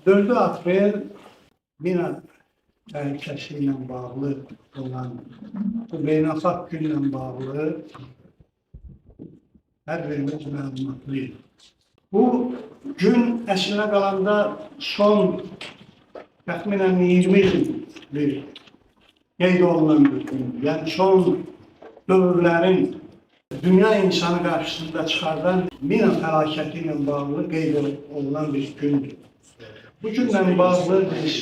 4 aprel mina təhlükəsiyle bağlı olan bu beynəlxalq günlə bağlı hər birimiz məlumatlıyıq. Bu gün əslinə qalanda son təxminən 20 ildir qeyd olunan bir gündür. Yəni son dövrlərin dünya insanı qarşısında çıxardan mina fəlakəti ilə bağlı qeyd olunan bir gündür. Bu günlə bağlı biz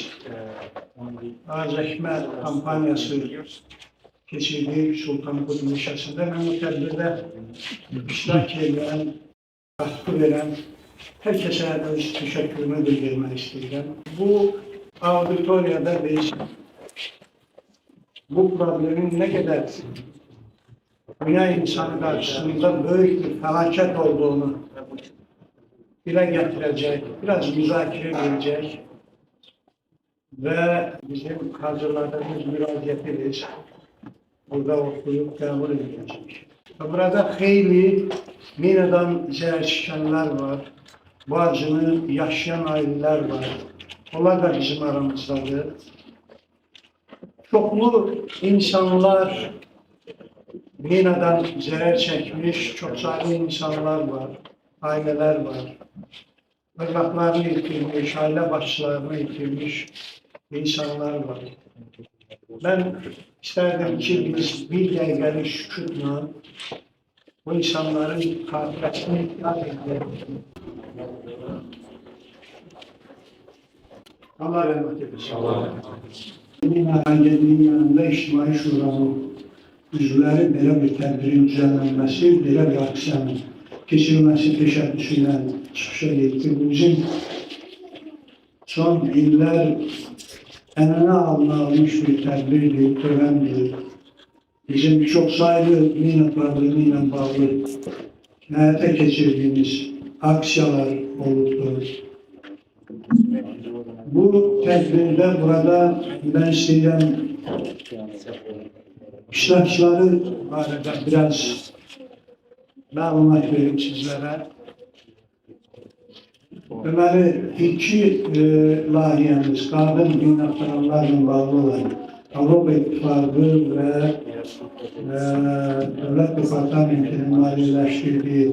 Azəkmə kampaniyası keçirdik Sultanbeyli ilçəsində. Mən bu tədbirdə iştirak edən, katkı verən hər kəsə öz təşəkkürümü bildirmək istəyirəm. Bu auditoriyada biz bu problemin ne kadar dünya insanı karşısında büyük bir felaket olduğunu dile getirecek, biraz müzakere edecek ve bizim hazırladığımız müracaatı biz burada okuyup kabul edecek. Burada xeyli minadan zərər çəkənlər var, bu acını yaşayan aileler var. Onlar da bizim aramızdadır. Çoklu insanlar minadan zərər çekmiş, çok sayılı insanlar var, aileler var. Evlatlarını yitirmiş, aile başçılarını yitirmiş insanlar var. Ben isterdim ki biz bir dəqiqəlik sükutla bu insanların xatirəsini itiraf edelim. Allah rahmet eylesin. Agenliğinin yanında İctimai Şuranın üzvləri belə bir tədbirin düzenlenmesi, belə bir aksiyanın keçirilməsi təşəbbüsüyle çıxışa getdi. Bizim son iller ənənə alınmış bir tədbirdir, törəndir. Bizim çok sayılı mina problemi ilə bağlı həyata keçirdiyimiz aksiyalar olubdur. Bu tədbirdə burada ben istəyirəm iştirakçıları barədə biraz məlumat verim sizlərə. Deməli, iki layihəmiz qadın qiymətlərlə bağlı olan Avropa İttifaqı və Dövlət Departamentinin maliyyələşdirdiyi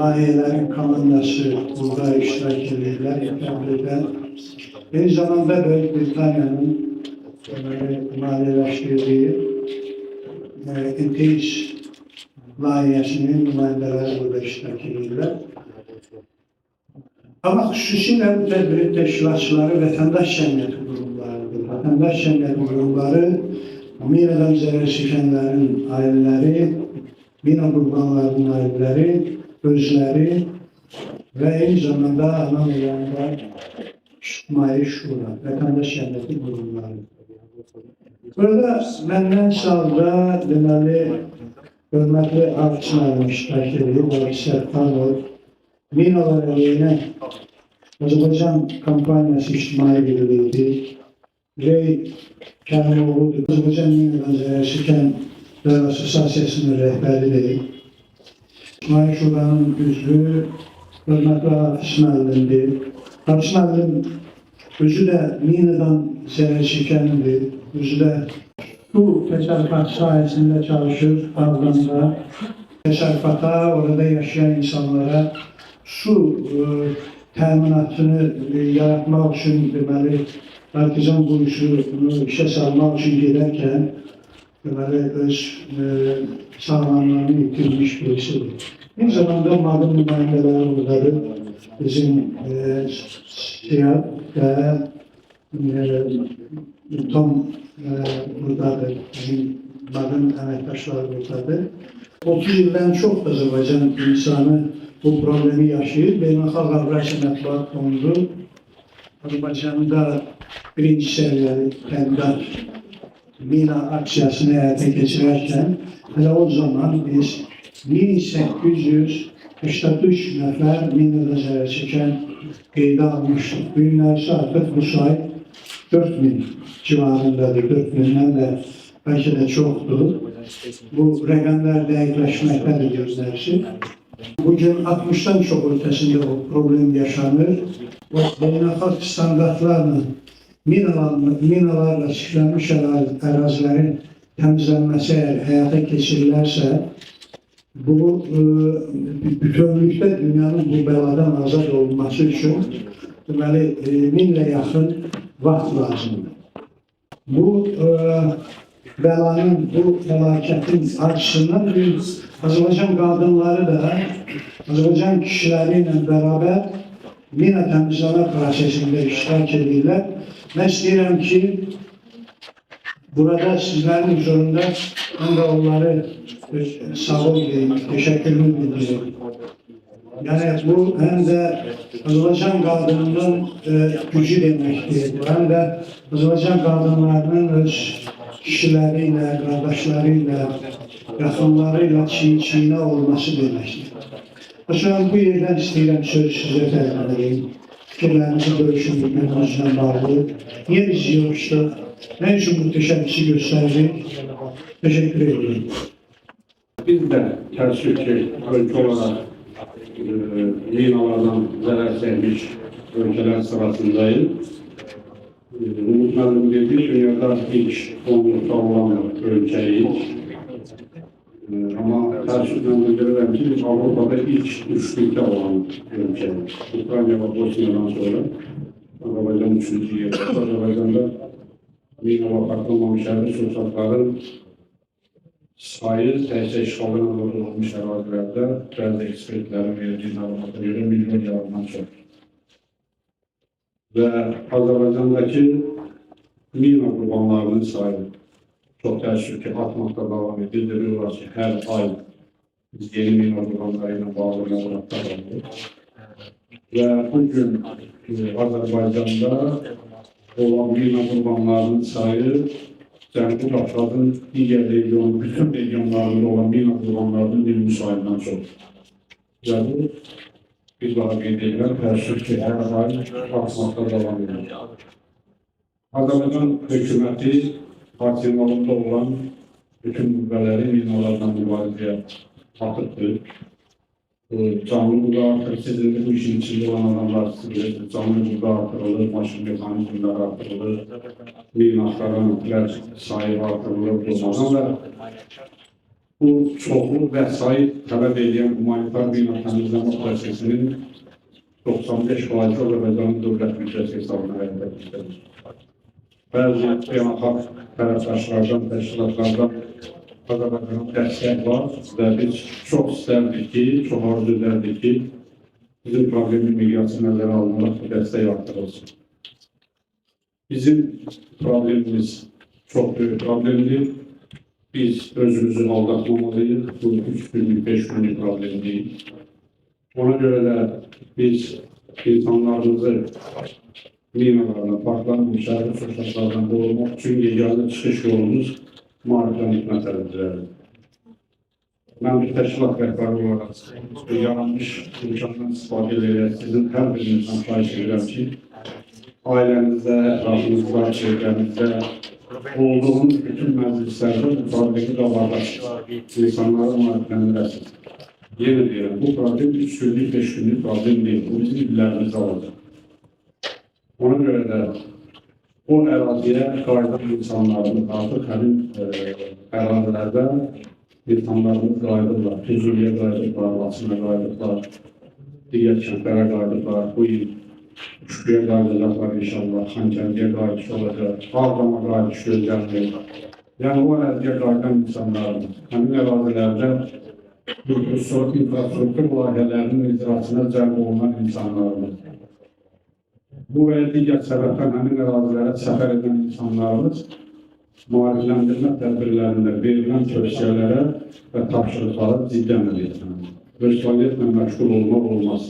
layihələrin komandası burada iştirak edirlər. Aynı zamanda Böyük Britaniyanın maliyyələşdirdiyi İnteyiş layihəsinin nümayəndələri burada iştirak edirlər. Ama xüsusilə bu tədbirin təşkilatçıları vətəndaş cəmiyyəti qurumlarıdır. Vətəndaş cəmiyyəti qurumları minadan zərər çəkənlərin ailələri, mina qurbanlarının ailələri, özləri və eyni zamanda ana meyanda İctimai Şura, vətəndaş cəmiyyəti qurumları. Burada məndən sağda deməli hörmətli artçılarım iştirak edir, Bakir Tanrı, minalar əleyhinə Azərbaycan kampaniyası İctimai Birliyidir. Rey Kərimoğlu'dur. Azərbaycan minadan zərər çəkən Assosiasiyasının rəhbəridir. İctimai Şuranın üzvü hörmətli Hafiz müəllimdir. Hafiz müəllim özü də minadan zərər çəkəndir. Özü də su təsərrüfatı sayesinde çalışır Ağdamda. Təsərrüfata, orada yaşayan insanlara su təminatını yaratmaq üçün deməli artizan quruluşunu işə salmaq üçün gedərkən deməli öz sağlamlığını itirmiş birisidir. Eyni zamanda madem nümayəndələri buradadır. Bizim Siyah və Tom buradadır. Bizim madem əməkdaşları buradadır. 30 ildən çox Azərbaycan insanı bu problemi yaşayır. Beynəlxalq Avrasiya Mətbuat Fondu Azərbaycanda birinci səviyyəli tədqiqat mina aksiyasını həyata keçirərkən hələ o zaman biz 1883 nəfər minada zərər çəkən qeydə almışdıq. Bu günlərsə artıq bu say 4000 civarındadır. 4000'dən də bəlkə də çoxdur. Bu rəqəmlər dəqiqləşməkdədir gözlərsi. Bugün 60'tan çok ötesinde o problem yaşanır. O beynəlxalq standartlarla minalarla çiftlenmiş arazilerin temizlenmesi eğer hayata geçirilərsə, bu bütünlükdə dünyanın bu beladan azad olması için deməli, 1000'le yaxın vaxt lazımdır. Bu belanın, bu felaketin açısından biz Azərbaycan qadınları da Azərbaycan kişileriyle beraber mina təmizləmə prosesinde iştirak edirlər. Mən istəyirəm ki, burada sizlerin huzurunda ben de onları sağ ol diyeyim, teşekkürümü bildireyim. Yani bu hem de Azərbaycan qadınının gücü demektir. Hem de Azərbaycan qadınlarının öz kişileriyle, kardeşleriyle, yakınlarıyla çiğne olması demektir. Şu an bu yerden istəyirəm söz sizə təqdim edeyim. Fikirlərinizi bölüşün bilmənizlə bağlı. Niye biz yoruşduq? Ne için bu teşebbüsü gösterdik? Teşekkür ederim. Biz de təəssüf ki, ölkə olaraq minalardan zərər çəkmiş ölkələr sırasındayız. Umut müəllim dedi, dünyada ilk 10'lukta olan ölkəyiz. Ama təəssüflə bildirirəm ki, biz Avrupa'da ilk 3'lükdə olan ölkəyiz. Ukrayna ve Bosniya'dan sonra Azərbaycan 3. yerdə. Azərbaycanda mina ve partlanmamış hərbi sursatların sayı təhsil işğalına vurulmuş ərazilərdə bəzi ekspertlərin verdiyi məlumata görə milyon yarından çox. Və Azərbaycandakı mina qurbanlarının sayı çox təəssüf ki, artmaqda davam edir. Demək ki, hər ay biz yeni mina qurbanları ilə bağlı məlumatlar alırıq. Və bugün Azərbaycanda olan mina qurbanlarının sayı Cənubi Qafqazın digər region, bütün regionlarında olan mina qurbanlarının 20 sayından çox. Və bu, bir daha qeyd edirəm, təəssüf ki, hər ay artmaqda davam edir. Azərbaycan hökuməti hakimiyyətində olan bütün qüvvələri minalardan mübarizəyə atıbdır. Canlı burada artır, sizin de bu işin içinde olan adamlar bilirsiniz. Canlı burada artırılır, maşın mekanizmleri artırılır, mina axtaran sayı artırılır. Ama bu çoxlu vəsait tələb edən humanitar mina təmizləmə prosesinin 95% Azərbaycanın dövlət büdcəsi hesabına həyata keçirilir. Bəzi beynəlxalq tərəfdaşlardan, təşkilatlardan Azərbaycanın dəstək var və biz çox istərdik ki, çox arzu edərdik ki, bizim problemin miqyası nəzərə alınaraq bu dəstək artırılsın. Bizim problemimiz çox böyük problemdir. Biz özümüzü aldatmamalıyıq. Bu 3 günlük, 5 günlük problem değil. Ona görə də biz insanlarımızı minalarla, partlanmış hərbi sursatlardan qorumaq üçün yeganə çıxış yolumuz maarifdən hikmət əldə. Mən bir təşkilat rəhbəri olaraq yaranmış imkandan istifadə edərək sizin hər birinizdən xahiş edirəm ki, ailənizdə, ətrafınızda, çevrənizdə olduğunuz bütün məclislərdə bu problemi qabaqlaşır. İnsanları maarifləndirəsiniz. Yenə deyirəm, bu problem 3 günlük, 5 günlük problem deyil. Bu bizim illərimizdə olacaq. Ona görə də o əraziyə qayıdan insanlarımız artıq həmin ərazilərdə insanlarımız qayıdırlar. Füzuliyə qayıdırlar, Laçına qayıdırlar, digər kəndlərə qayıdırlar. Bu il Uşquya qayıdacaqlar inşallah, Xankəndiyə qayıdış olacaq, Ağdama qayıdış gözlənilir. Yəni o əraziyə qayıdan insanlarımız həmin ərazilərdə infrastruktur layihələrinin icrasına cəlb olunan insanlarımız. Bu və digər səbəbdən həmin ərazilərə səfər edən insanlarımız maarifləndirmə tədbirlərində verilən tövsiyələrə və tapşırıqlara ciddi əməl etməlidir. Öz fəaliyyətlə məşğul olmaq olmaz.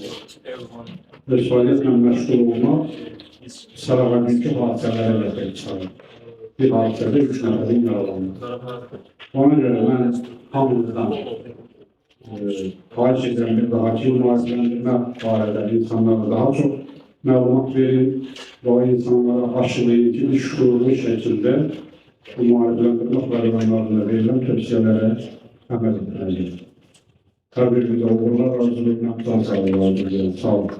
Öz fəaliyyətlə məşğul olmaq sərəvəndəki hadisələrə gətirib çıxarır. Bir hadisədə 3 nəfərin yaralanır. Ona görə mən hamımızdan xahiş edirəm bir daha ki, maarifləndirmə barədə insanlara daha çox məlumat verin və insanlara aşılayın ki, bir şuurlu şəkildə bu maarifləndirmə proqramlarında verilən tövsiyələrə əməl etməliyik. kabirimize uğurlar arzu etmekten sağlayalım. Sağ olun.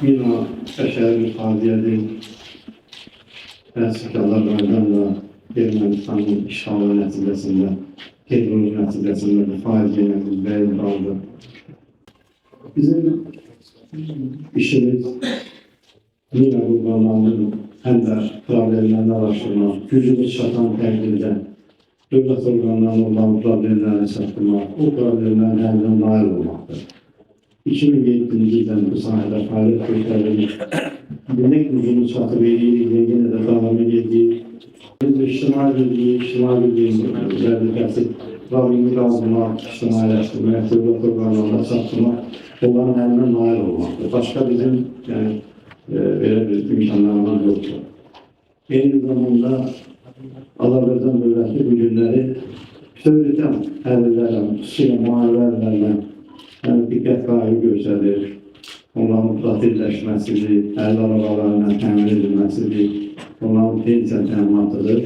Mina beşeri faaliyeti Azərbaycanla Ermənistanın işğalı nəticəsində, terror nəticəsində bu faciələrimiz bəyin qaldı. Bizim işimiz mina qurbanlarının həm də problemlərini araşdırmaq, gücümüz çatan təqdirdə dövlət orqanlarının olan problemlərini çatdırmaq, o problemlərin həllinə nail olmaqdır. 2007-ci ildən bu sahədə fəaliyyət göstərilmiş, ne gücünü çatıb edirik, yenə də davam edirik. Biz ictimai birliyin vəzifəsi, problemini qaldırmaq, ictimailəşdirmək, dövlət orqanlarına çatdırmaq, onların həlinə nail olmaqdır. Başqa bizim belə bir imkanlarımız yoxdur. Eyni zamanda Azərbaycan dövləti bu günləri söyləyəcəm, həllərlə, xüsusilə müharibələrlə diqqət qayğı göstərir. Onların tatilləşməsidir, əl arabalarına təmin edilməsidir, onların pensiya təminatıdır,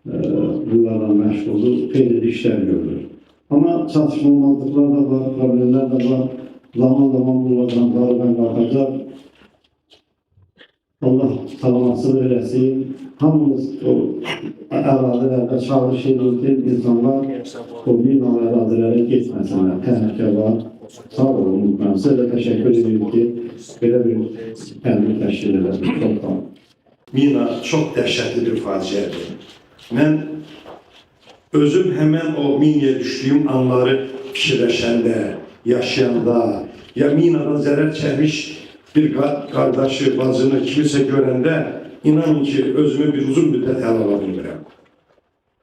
bunlarla məşğuldur, xeyli işlər görülür. Amma çatışmamazlıqlar da var, problemlər də var, zaman bunlardan qarıdan qalxacaq. Allah salamatçılıq eləsin, hamımız o ərazilərdə çalışır edir, insanlar o minalı ərazilərə getməsinlər, təhlükə var. Sağ olun, ben size de teşekkür ederim ki böyle bir kendimi təşkil edelim. Çok sağ olun. Mina çok dəhşətli bir faciədir. Mən özüm hemen o minaya düşdüyüm anları fikirləşəndə, yaşayanda, ya minadan zərər çəkmiş bir qardaşı, bacını, kimisə görəndə inanın ki, özümü bir uzun müddət əl ala bilmirəm.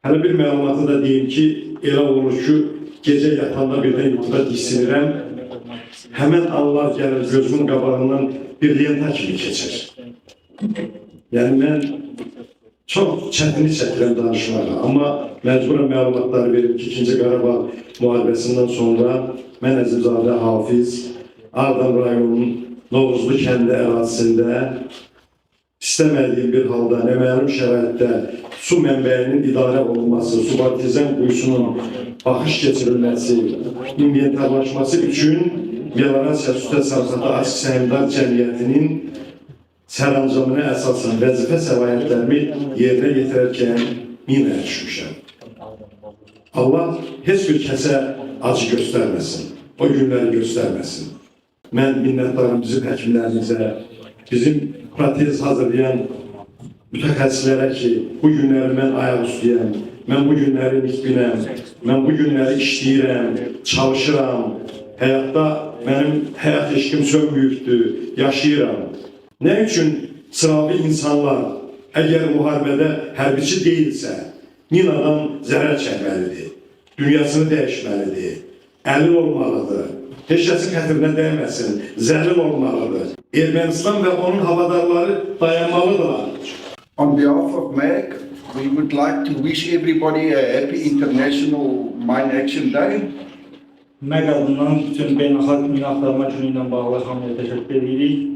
Hələ bir məlumatı da deyim ki, elə olur ki, gece yatanda birden yuxuda diksinirəm, həmən anlar gəlir gözümün qabağından bir lenta kimi keçir. Yəni mən çox çətinlik çəkirəm danışmağa, amma məcburen məlumatları verim ki, 2-ci Qarabağ müharibəsindən sonra mən Əzimzadə Hafiz, Ağdam rayonunun Novuzlu kəndi ərazisində istəmədiyim bir halda, neməlum şəraitdə su mənbəyinin idarə olunması, subartizan quyusunun baxış keçirilməsi, inventarlaşması üçün Belarasiya Su Təsərrüfatı Açıq Səhmdar Cəmiyyətinin sərəncamına əsasən vəzifə səlahiyyətlərimi yerinə yetirərkən minaya düşmüşəm. Allah heç bir kəsə acı göstərməsin, o günləri göstərməsin. Mən minnətdarım bizim həkimlərimizə, bizim protez hazırlayan mütəxəssislərə ki, bu günləri mən ayaq üstəyəm, mən bu günləri nikbinəm, mən bu günləri işləyirəm, çalışıram, həyatda mənim həyat eşqim sönməyibdir, yaşayıram. Nə üçün sıravi insanlar əgər müharibədə hərbiçi deyilsə, minadan zərər çəkməlidir, dünyasını dəyişməlidir, əlil olmalıdır, heç kəsin xətrinə dəyməsin, zəlil olmalıdır. Ermənistan və onun havadarları dayanmalıdırlar. On behalf of MAG, we would like to wish everybody a happy International Mine Action Day. MAG adından bütün beynəlxalq mina axtarma günü ilə bağlı hamıya təşəkkür edirik.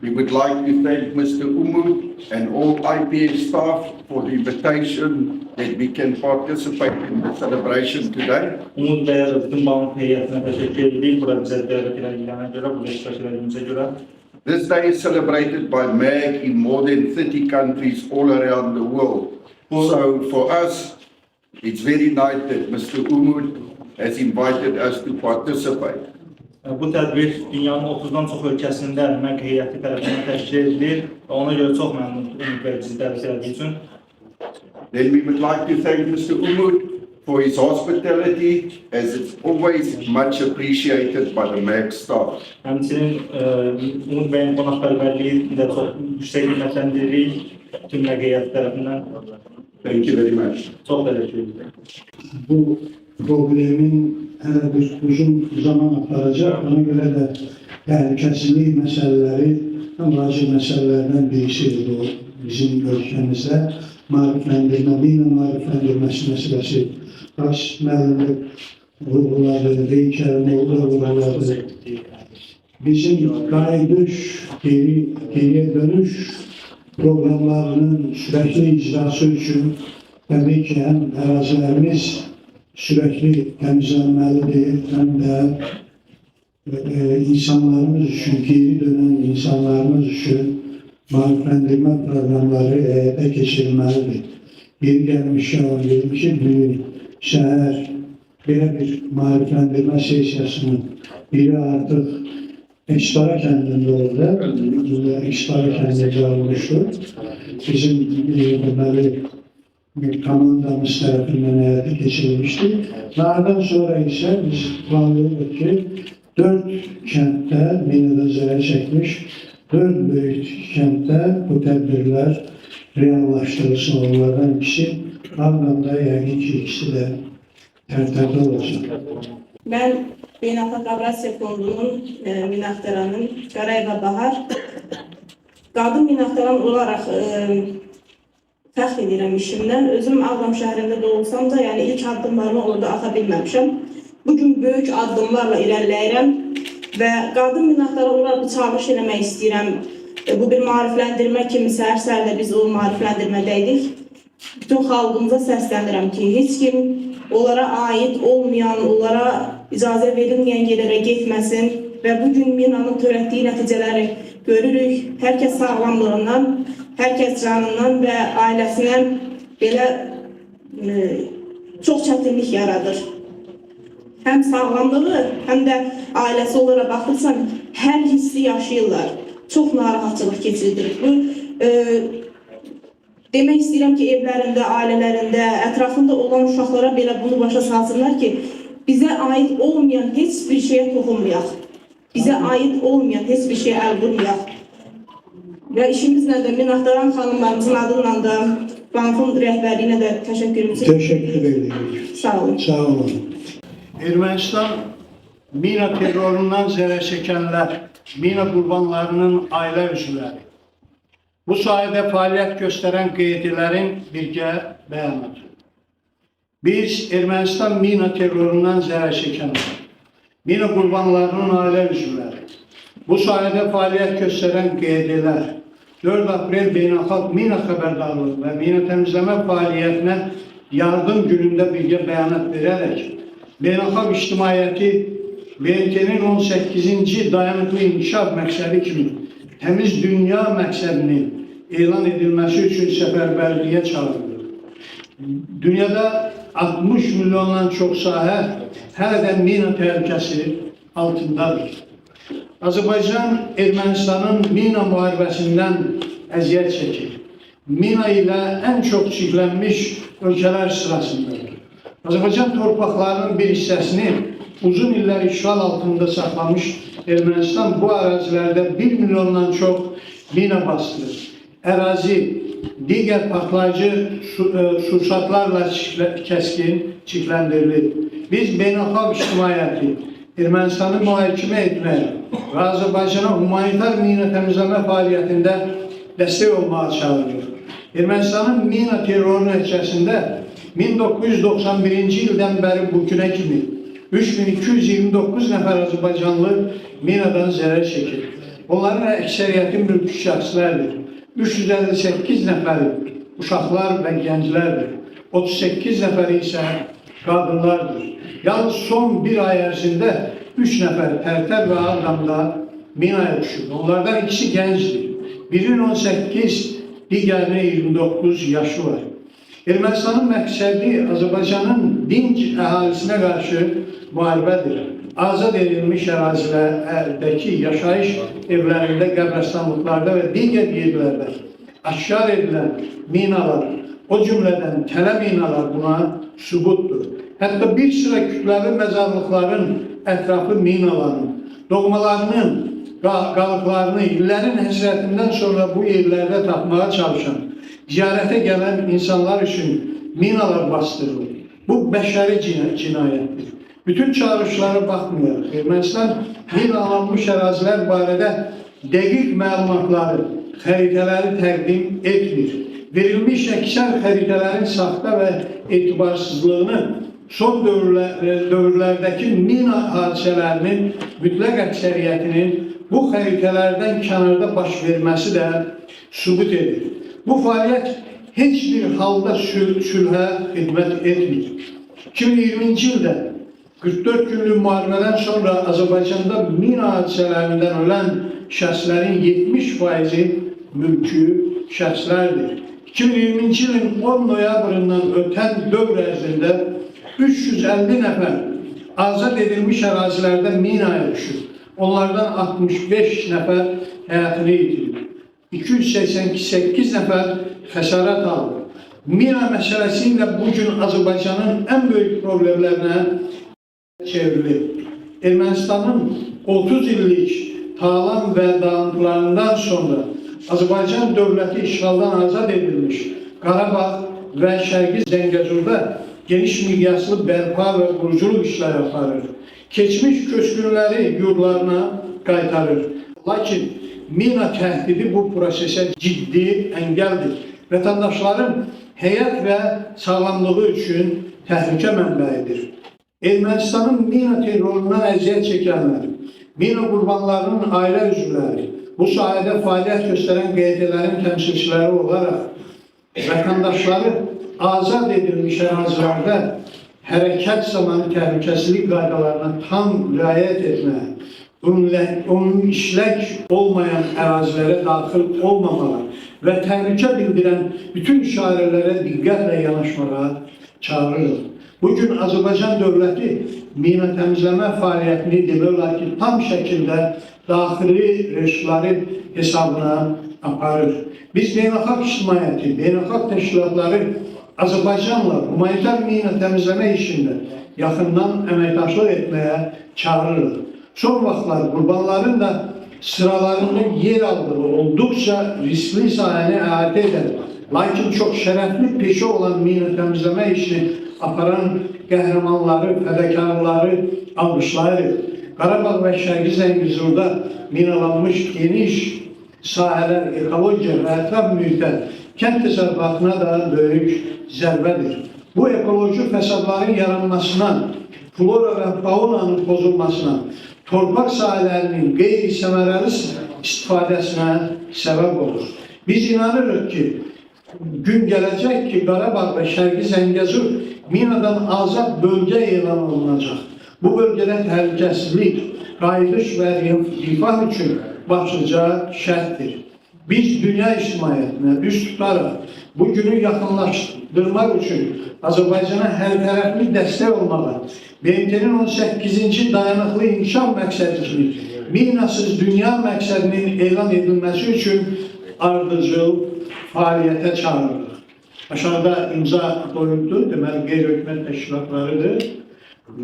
We would like to thank Mr. Umut and all IPS staff for the invitation that we can participate in the celebration today. Umut bəyə də bütün bağımlı heyətinə təşəkkür edirik. Bura bizə dəvət edilənə görə, burada iştirak edilənimizə görə. This day is celebrated by MAG in more than 30 countries all around the world. So for us, it's very nice that Mr. Umut has invited us to participate. Bu tədbir dünyanın 30-dan çox ölkəsində MAG heyəti tərəfindən təşkil edilir və ona görə çox məmnun Umut bəy bizi dəvət etdiyi üçün. Then we would like to thank Mr. Umut for his hospitality, as it's always much appreciated by the MAG staff. Həmçinin Umut bəyin qonaqpərvərliyi də çox yüksək qiymətləndiririk bütün MAG heyəti tərəfindən. Thank you very much. Çox təşəkkür edirik. Bu problemin hələ bir uzun zaman aparacaq. Ona görə də təhlükəsizlik məsələləri ən vacib məsələlərdən birisidir bu bizim ölkəmizdə. Maarifləndirmə, mina maarifləndirməsi məsələsi baş müəllimlik vurğuladı, Reykjavik vurğuladı. Bizim qayıdış, geriyə dönüş programlarının sürəkli icrası üçün təbii ki, həm ərazilərimiz sürekli temizlenmelidir. Hem de insanlarımız için, geri dönen insanlarımız için maariflendirme programları hayata geçirilmelidir. Bir gelmişken dedim ki büyük şehir böyle bir maariflendirme sesiyasının biri artık Ekstara kendinde oldu. Ekstara kendinde olmuştu. Bizim bir komandamız tarafından hayata geçirilmişti. Daha sonra ise biz planlıyorduk ki 4 kentte Mina'da zarar çekmiş, 4 büyük kentte bu tedbirler reallaştırılsın. Onlardan ikisi Ağdam'da, yani ikisi de Terterde olacak. Ben Beynəlxalq Avrasiya Fondunun minaxtaranın Qarayeva Bahar qadın minaxtaran olaraq fəxr edirəm işimdən. Özüm Ağdam şəhərində doğulsam da, yəni ilk addımlarımı orada ata bilməmişəm. Bugün böyük addımlarla irəliləyirəm və qadın minaxtaran olaraq bir çağırış eləmək istəyirəm. Bu bir maarifləndirmə kimi səhər-səhərdə biz o maarifləndirmədəydik. Bütün xalqımıza səslənirəm ki, heç kim onlara ait olmayan, onlara icazə verilməyən yerlərə getməsin və bugün Minanın törətdiyi nəticələri görürük. Hər kəs sağlamlığından, hər kəs canından və ailəsindən belə çox çətinlik yaradır. Həm sağlamlığı, həm də ailəsi onlara baxırsan, hər hissi yaşayırlar. Çox narahatçılıq keçirilir. Bu, demək istəyirəm ki, evlərində, ailələrində, ətrafında olan uşaqlara belə bunu başa salsınlar ki, bizə aid olmayan heç bir şeyə toxunmayaq. Bizə aid olmayan heç bir şeyə əl vurmayaq. Və işimizlə də minaxtaran xanımlarımızın adıyla da bankın rəhbərliyinə də təşəkkürümüzü. Teşekkür ederim. Sağ olun. Sağ olun. Ermənistan mina terrorundan zərər çəkənlər, mina qurbanlarının ailə üzvləri. Bu sayede faaliyet gösteren qeydilərin birgə bəyanatı. Biz Ermənistan mina terrorundan zərər çəkənlər, mina qurbanlarının ailə üzvləri. Bu sayede faaliyet gösteren qeydilər 4 aprel Beynəlxalq Mina Xəbərdarlığı və Mina Təmizləmə Fəaliyyətinə yardım günündə birgə bəyanat verərək beynəlxalq ictimaiyyəti BMT-nin 18-ci dayanıqlı inkişaf məqsədi kimi təmiz dünya məqsədinin elan edilməsi üçün səfərbərliyə çağırılır. Dünyada 60 milyondan çox sahə hələ də mina təhlükəsi altındadır. Azərbaycan Ermənistanın mina müharibəsindən əziyyət çəkir. Mina ilə ən çox çirklənmiş ölkələr sırasındadır. Azərbaycan torpaqlarının bir hissəsini uzun illər işğal altında saxlamış Ermənistan bu ərazilərdə 1 milyondan çox mina bastırır. Ərazi digər partlayıcı sursatlarla çirkləndirilir. Biz beynəlxalq ictimaiyyəti Ermənistanı mühakimə etməyə və Azərbaycana humanitar mina təmizləmə fəaliyyətində dəstək olmağa çağırır. Ermənistanın mina terroru nəticəsində 1991-ci ildən bəri bu günə kimi 3229 nəfər Azərbaycanlı minadan zərər çəkir. Onların əksəriyyəti mülki şəxslərdir. 358 nəfəri uşaqlar və gənclərdir. 38 nəfəri isə qadınlardır. Yalnız son bir ay ərzində 3 nəfər Tərtər və Ağdamda minaya düşür. Onlardan ikisi gəncdir. Birinin 18, digərinin 29 yaşı var. Ermənistanın məqsədi Azərbaycanın dinc əhalisinə qarşı müharibədir. Azad edilmiş ərazilərdəki yaşayış evlərində, qəbirstanlıqlarda və digər yerlərdə aşkar edilən minalar, o cümlədən tələ minalar buna sübutdur. Hətta bir sıra kütləvi məzarlıqların ətrafı minaların, doğmalarının qalıqlarını illərin həsrətindən sonra bu yerlərdə tapmağa çalışan, ziyarətə gələn insanlar üçün minalar bastırılır. Bu bəşəri cinayətdir. Bütün çağrışlara baxmayaraq, Ermənistan minalanmış ərazilər barədə dəqiq məlumatları, xəritələri təqdim etmir. Verilmiş əksər xəritələrin saxta və etibarsızlığını son dövrlərdəki mina hadisələrinin mütləq əksəriyyətinin bu xəritələrdən kənarda baş verməsi də sübut edir. Bu fəaliyyət heç bir halda sülhə xidmət etmir. 2020-ci ildə 44 günlük müharibədən sonra Azərbaycanda mina hadisələrindən ölən şəxslərin 70%-i mülki şəxslərdir. 2020-ci ilin 10 noyabrından ötən dövr ərzində 350 nəfər azad edilmiş ərazilərdə minaya düşür. Onlardan 65 nəfər həyatını itirdi. 288 nəfər xəsarət aldı. Mina məsələsi ilə bugün Azərbaycanın ən böyük problemlərinə çevrilir. Ermənistanın 30 illik talan və dağıntılarından sonra Azərbaycan dövləti işğaldan azad edilmiş Qarabağ və Şərqi Zəngəzurda geniş miqyaslı bərpa və quruculuq işləri aparır. Keçmiş köçkünləri yurdlarına qaytarır. Lakin mina təhdidi bu prosesə ciddi əngəldir. Vətəndaşların həyat və sağlamlığı üçün təhlükə mənbəyidir. Ermənistanın mina terrorundan əziyyət çəkənlər, mina qurbanlarının ailə üzvləri, bu sahədə fəaliyyət göstərən QED-lərin təmsilçiləri olaraq vətəndaşları azad edilmiş ərazilərdə hərəkət zamanı təhlükəsizlik qaydalarına tam riayət etməyə, onun işlək olmayan ərazilərə daxil olmamağa və təhlükə bildirən bütün işarələrə diqqətlə yanaşmağa çağırırıq. Bugün Azərbaycan dövləti mina təmizləmə fəaliyyətini demək olar ki, tam şəkildə daxili resursları hesabına aparır. Biz beynəlxalq ictimaiyyəti, beynəlxalq təşkilatları Azərbaycanla humanitar mina təmizləmə işində yaxından əməkdaşlıq etməyə çağırırıq. Son vaxtlar qurbanların da sıralarında yer aldığı olduqca riskli sahəni əhatə edən, lakin çox şərəfli peşə olan mina təmizləmə işini aparan qəhrəmanları, fədakarları alqışlayırıq. Qarabağ və Şərqi Zəngəzurda minalanmış geniş sahələr ekologiya və ətraf mühitə, kənd təsərrüfatına da böyük zərbədir. Bu ekoloji fəsadların yaranmasına, flora və faunanın pozulmasına, torpaq sahələrinin qeyri-səmərəli istifadəsinə səbəb olur. Biz inanırıq ki, gün gələcək ki, Qarabağ və Şərqi Zəngəzur minadan azad bölgə elan olunacaq. Bu bölgədə təhlükəsizlik, qayıdış və rifah üçün başlıca şərtdir. Biz dünya ictimaiyyətinə üst tutaraq bu günü yaxınlaşdırmaq üçün Azərbaycana hərtərəfli dəstək olmağa, BMT-nin 18-ci dayanıqlı inkişaf məqsədinin minasız dünya məqsədinin elan edilməsi üçün ardıcıl fəaliyyətə çağırırıq. Aşağıda imza qoyuldu, deməli qeyri-hökumət təşkilatlarıdır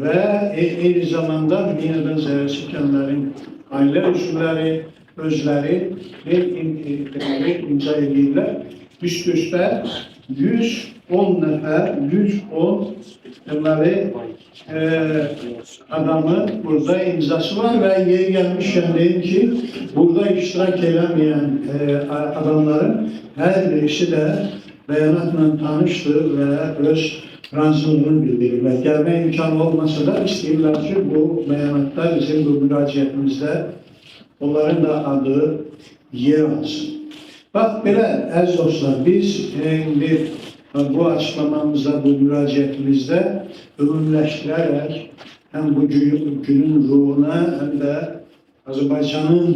və eyni zamanda minadan zərər çəkənlərin ailə üzvləri, özləri imza edirlər. Üst-üstə 110 nəfər, 110 deməli adamın burada imzası var və yeri gəlmişkən deyim ki, burada iştirak eləməyən adamların hər birisi də bəyanatla tanışdır və öz razılığını bildirir və gəlmə imkanı olmasa da istəyirlər ki, bu bəyanatda bizim bu müraciətimizdə onların da adı yer alsın. Bax, belə, əziz dostlar, biz indi bu açıqlamamızda, bu müraciətimizdə ümumləşdirərək həm bu günün ruhuna, həm də Azərbaycanın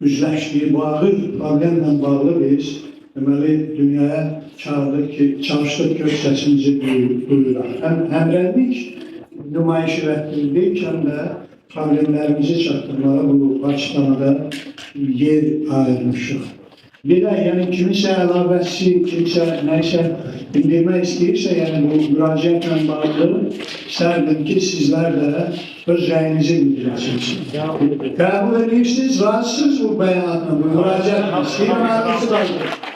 üzləşdiyi bu ağır problemlə bağlı biz deməli dünyaya çalışdıq ki, öz səsimizi duyuraq. Həm həmrəylik nümayiş etdirdik, həm də problemlərimizi çatdırmağa bu açıqlamada yer ayırmışıq. Bir də, yəni kimisə əlavəsi, kimisə nəysə bildirmək istəyirsə, yəni bu müraciətlə bağlı istərdim ki, sizlər də öz rəyinizi bildirəsiniz. Qəbul edirsiniz, razısınız bu bəyanatla, bu müraciətlə. İstəyirəm, razısınız.